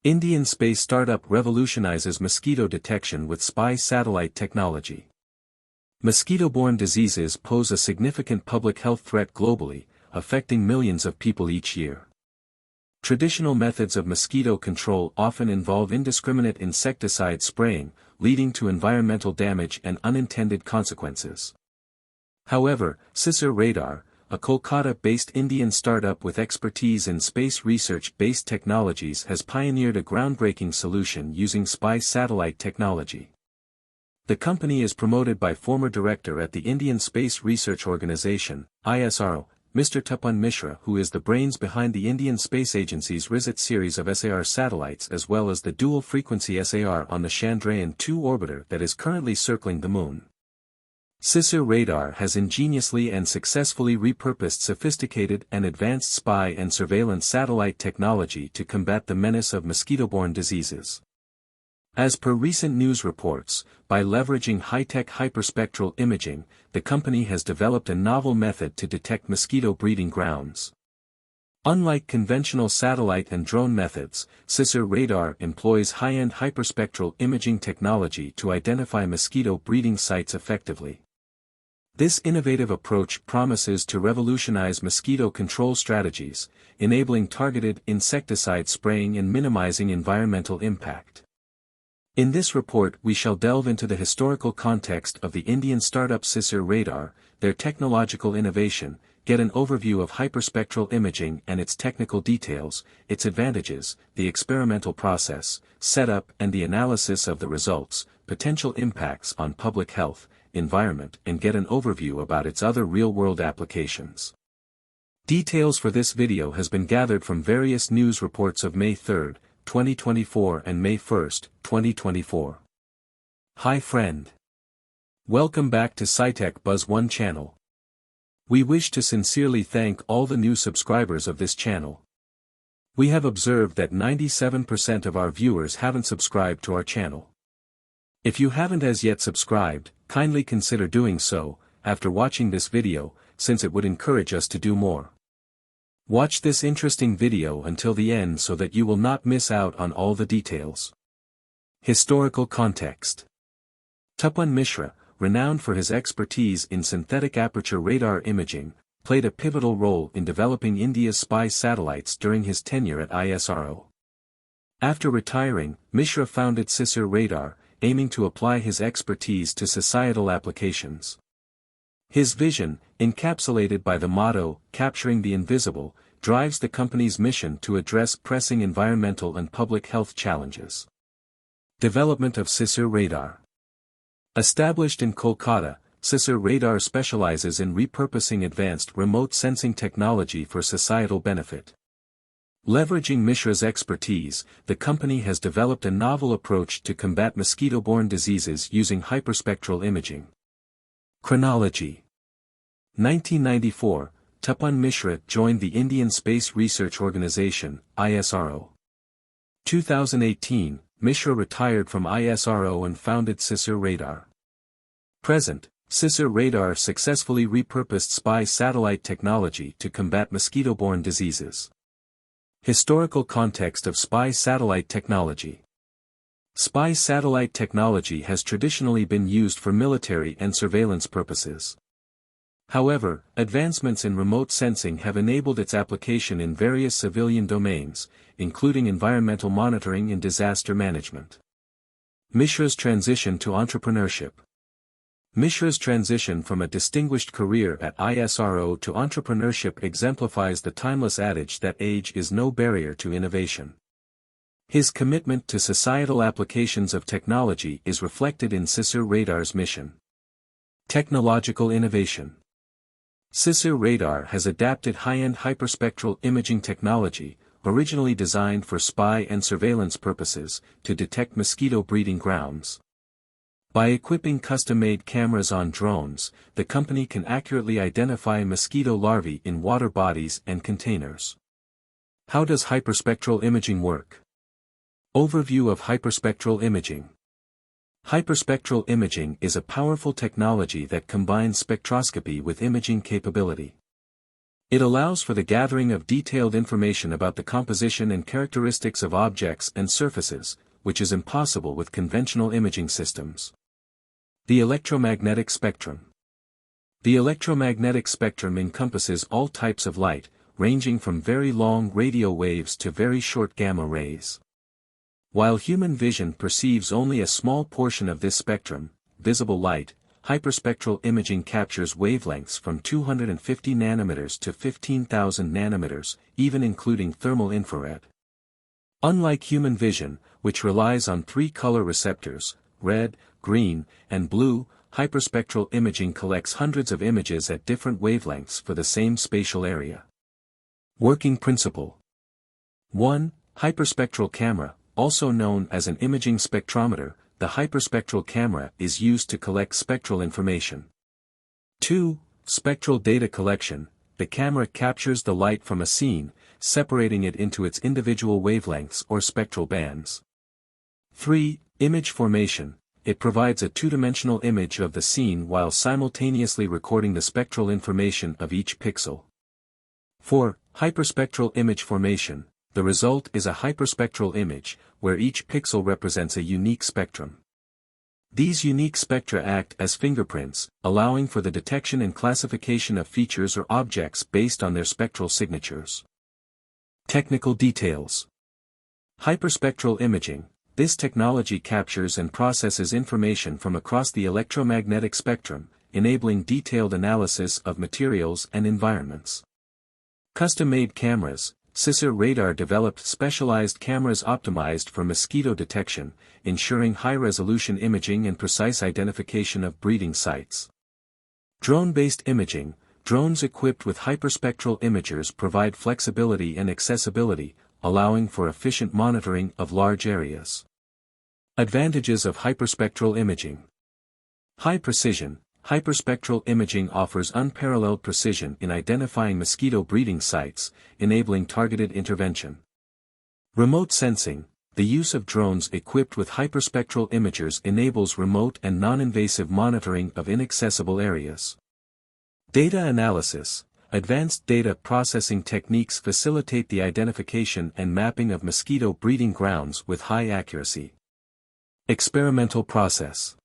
Indian space startup revolutionizes mosquito detection with spy satellite technology. Mosquito-borne diseases pose a significant public health threat globally, affecting millions of people each year. Traditional methods of mosquito control often involve indiscriminate insecticide spraying, leading to environmental damage and unintended consequences. However, Sisir Radar, a Kolkata-based Indian startup with expertise in space research-based technologies, has pioneered a groundbreaking solution using spy satellite technology. The company is promoted by former director at the Indian Space Research Organisation, ISRO, Mr. Tapan Mishra, who is the brains behind the Indian Space Agency's RISAT series of SAR satellites as well as the dual-frequency SAR on the Chandrayaan-2 orbiter that is currently circling the Moon. Sisir Radar has ingeniously and successfully repurposed sophisticated and advanced spy and surveillance satellite technology to combat the menace of mosquito-borne diseases. As per recent news reports, by leveraging high-tech hyperspectral imaging, the company has developed a novel method to detect mosquito breeding grounds. Unlike conventional satellite and drone methods, Sisir Radar employs high-end hyperspectral imaging technology to identify mosquito breeding sites effectively. This innovative approach promises to revolutionize mosquito control strategies, enabling targeted insecticide spraying and minimizing environmental impact. In this report we shall delve into the historical context of the Indian startup Sisir Radar, their technological innovation, get an overview of hyperspectral imaging and its technical details, its advantages, the experimental process, setup and the analysis of the results, potential impacts on public health, environment, and get an overview about its other real-world applications. Details for this video has been gathered from various news reports of May 3, 2024 and May 1, 2024. Hi friend. Welcome back to SciTech Buzz 1 channel. We wish to sincerely thank all the new subscribers of this channel. We have observed that 97% of our viewers haven't subscribed to our channel. If you haven't as yet subscribed, kindly consider doing so, after watching this video, since it would encourage us to do more. Watch this interesting video until the end so that you will not miss out on all the details. Historical context. Tapan Mishra, renowned for his expertise in synthetic aperture radar imaging, played a pivotal role in developing India's spy satellites during his tenure at ISRO. After retiring, Mishra founded Sisir Radar, aiming to apply his expertise to societal applications. His vision, encapsulated by the motto, "Capturing the Invisible," drives the company's mission to address pressing environmental and public health challenges. Development of Sisir Radar. Established in Kolkata, Sisir Radar specializes in repurposing advanced remote sensing technology for societal benefit. Leveraging Mishra's expertise, the company has developed a novel approach to combat mosquito-borne diseases using hyperspectral imaging. Chronology. 1994, Tapan Mishra joined the Indian Space Research Organisation, ISRO. 2018, Mishra retired from ISRO and founded Sisir Radar. Present, Sisir Radar successfully repurposed spy satellite technology to combat mosquito-borne diseases. Historical context of spy satellite technology. Spy satellite technology has traditionally been used for military and surveillance purposes. However, advancements in remote sensing have enabled its application in various civilian domains, including environmental monitoring and disaster management. Mishra's transition to entrepreneurship. Mishra's transition from a distinguished career at ISRO to entrepreneurship exemplifies the timeless adage that age is no barrier to innovation. His commitment to societal applications of technology is reflected in Sisir Radar's mission. Technological innovation. Sisir Radar has adapted high-end hyperspectral imaging technology, originally designed for spy and surveillance purposes, to detect mosquito breeding grounds. By equipping custom-made cameras on drones, the company can accurately identify mosquito larvae in water bodies and containers. How does hyperspectral imaging work? Overview of hyperspectral imaging. Hyperspectral imaging is a powerful technology that combines spectroscopy with imaging capability. It allows for the gathering of detailed information about the composition and characteristics of objects and surfaces, which is impossible with conventional imaging systems. The electromagnetic spectrum. The electromagnetic spectrum encompasses all types of light, ranging from very long radio waves to very short gamma rays. While human vision perceives only a small portion of this spectrum, visible light, hyperspectral imaging captures wavelengths from 250 nanometers to 15,000 nanometers, even including thermal infrared. Unlike human vision, which relies on three color receptors, red, green, and blue, hyperspectral imaging collects hundreds of images at different wavelengths for the same spatial area. Working principle. 1. Hyperspectral camera, also known as an imaging spectrometer. The hyperspectral camera is used to collect spectral information. 2. Spectral data collection. The camera captures the light from a scene, separating it into its individual wavelengths or spectral bands. 3. Image formation. It provides a two-dimensional image of the scene while simultaneously recording the spectral information of each pixel. 4. Hyperspectral image formation. The result is a hyperspectral image, where each pixel represents a unique spectrum. These unique spectra act as fingerprints, allowing for the detection and classification of features or objects based on their spectral signatures. Technical details. Hyperspectral imaging. This technology captures and processes information from across the electromagnetic spectrum, enabling detailed analysis of materials and environments. Custom-made cameras. Sisir radar developed specialized cameras optimized for mosquito detection, ensuring high-resolution imaging and precise identification of breeding sites. Drone-based imaging. Drones equipped with hyperspectral imagers provide flexibility and accessibility, allowing for efficient monitoring of large areas. Advantages of hyperspectral imaging. High precision. Hyperspectral imaging offers unparalleled precision in identifying mosquito breeding sites, enabling targeted intervention. Remote sensing. The use of drones equipped with hyperspectral imagers enables remote and non-invasive monitoring of inaccessible areas. Data analysis. Advanced data processing techniques facilitate the identification and mapping of mosquito breeding grounds with high accuracy. Experimental process.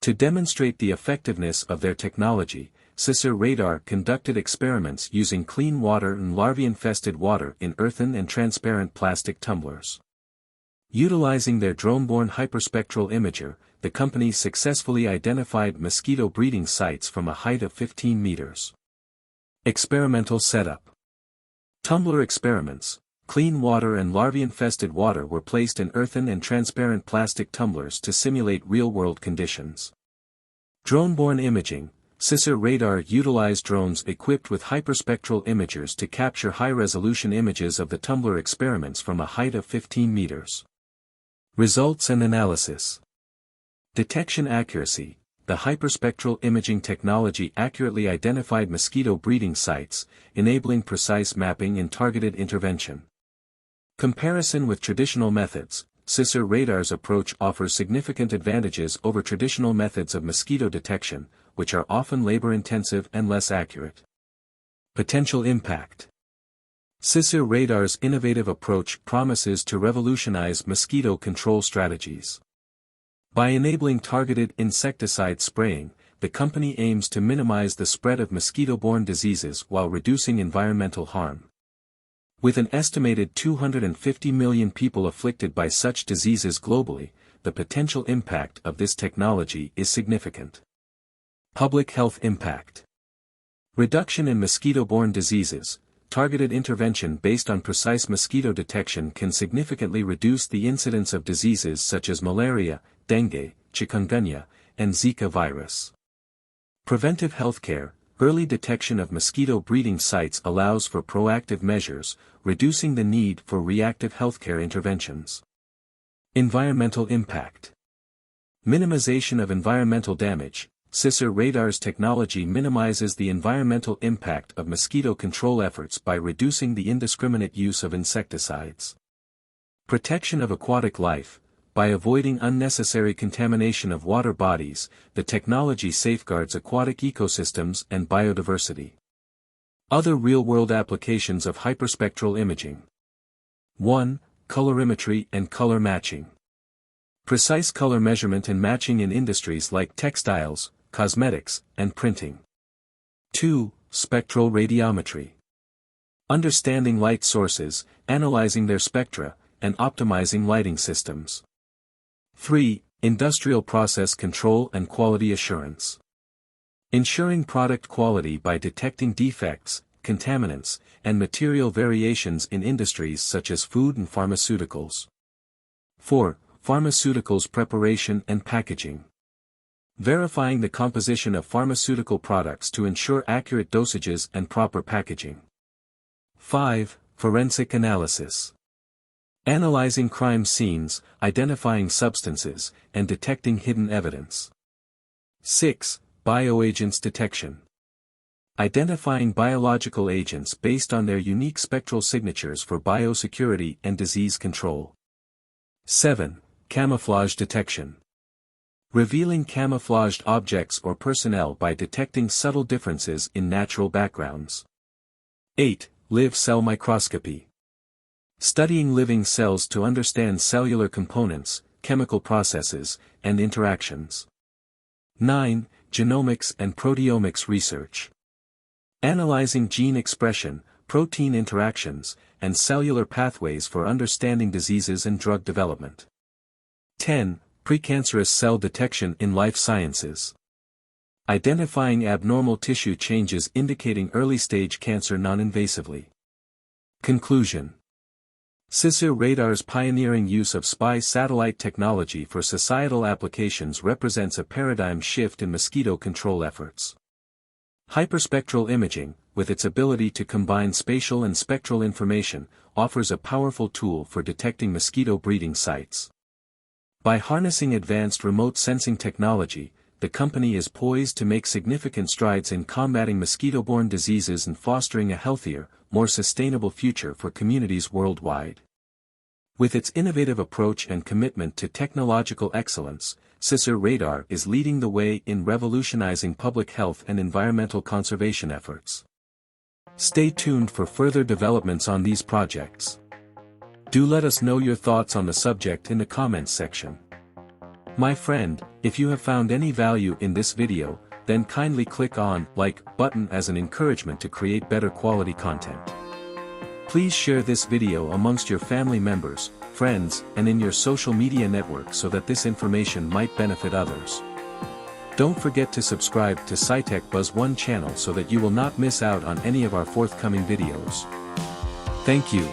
To demonstrate the effectiveness of their technology, Sisir radar conducted experiments using clean water and larvae-infested water in earthen and transparent plastic tumblers. Utilizing their drone-borne hyperspectral imager, the company successfully identified mosquito breeding sites from a height of 15 meters. Experimental setup. Tumbler experiments. Clean water and larvae-infested water were placed in earthen and transparent plastic tumblers to simulate real-world conditions. Drone-borne imaging. Sisir radar utilized drones equipped with hyperspectral imagers to capture high-resolution images of the tumbler experiments from a height of 15 meters. Results and analysis. Detection accuracy. The hyperspectral imaging technology accurately identified mosquito breeding sites, enabling precise mapping and targeted intervention. Comparison with traditional methods. Sisir radar's approach offers significant advantages over traditional methods of mosquito detection, which are often labor-intensive and less accurate. Potential impact. Sisir radar's innovative approach promises to revolutionize mosquito control strategies. By enabling targeted insecticide spraying, the company aims to minimize the spread of mosquito-borne diseases while reducing environmental harm. With an estimated 250 million people afflicted by such diseases globally, the potential impact of this technology is significant. Public health impact. Reduction in mosquito-borne diseases. Targeted intervention based on precise mosquito detection can significantly reduce the incidence of diseases such as malaria, dengue, chikungunya, and Zika virus. Preventive healthcare. Early detection of mosquito breeding sites allows for proactive measures, reducing the need for reactive healthcare interventions. Environmental impact. Minimization of environmental damage. Sisir radar's technology minimizes the environmental impact of mosquito control efforts by reducing the indiscriminate use of insecticides. Protection of aquatic life. By avoiding unnecessary contamination of water bodies, the technology safeguards aquatic ecosystems and biodiversity. Other real-world applications of hyperspectral imaging. 1. Colorimetry and color matching. Precise color measurement and matching in industries like textiles, cosmetics, and printing. 2. Spectral radiometry. Understanding light sources, analyzing their spectra, and optimizing lighting systems. 3. Industrial process control and quality assurance. Ensuring product quality by detecting defects, contaminants, and material variations in industries such as food and pharmaceuticals. 4. Pharmaceuticals preparation and packaging. Verifying the composition of pharmaceutical products to ensure accurate dosages and proper packaging. 5. Forensic analysis. Analyzing crime scenes, identifying substances, and detecting hidden evidence. 6. Bioagents detection. Identifying biological agents based on their unique spectral signatures for biosecurity and disease control. 7. Camouflage detection. Revealing camouflaged objects or personnel by detecting subtle differences in natural backgrounds. 8. Live cell microscopy. Studying living cells to understand cellular components, chemical processes, and interactions. 9. Genomics and proteomics research. Analyzing gene expression, protein interactions, and cellular pathways for understanding diseases and drug development. 10. Precancerous cell detection in life sciences. Identifying abnormal tissue changes indicating early-stage cancer non-invasively. Conclusion. SISIR radar's pioneering use of spy satellite technology for societal applications represents a paradigm shift in mosquito control efforts. Hyperspectral imaging, with its ability to combine spatial and spectral information, offers a powerful tool for detecting mosquito breeding sites. By harnessing advanced remote sensing technology, the company is poised to make significant strides in combating mosquito-borne diseases and fostering a healthier, more sustainable future for communities worldwide. With its innovative approach and commitment to technological excellence, SISIR radar is leading the way in revolutionizing public health and environmental conservation efforts. Stay tuned for further developments on these projects. Do let us know your thoughts on the subject in the comments section. My friend, if you have found any value in this video, then kindly click on like button as an encouragement to create better quality content. Please share this video amongst your family members, friends, and in your social media network so that this information might benefit others. Don't forget to subscribe to SciTech Buzz 1 channel so that you will not miss out on any of our forthcoming videos. Thank you.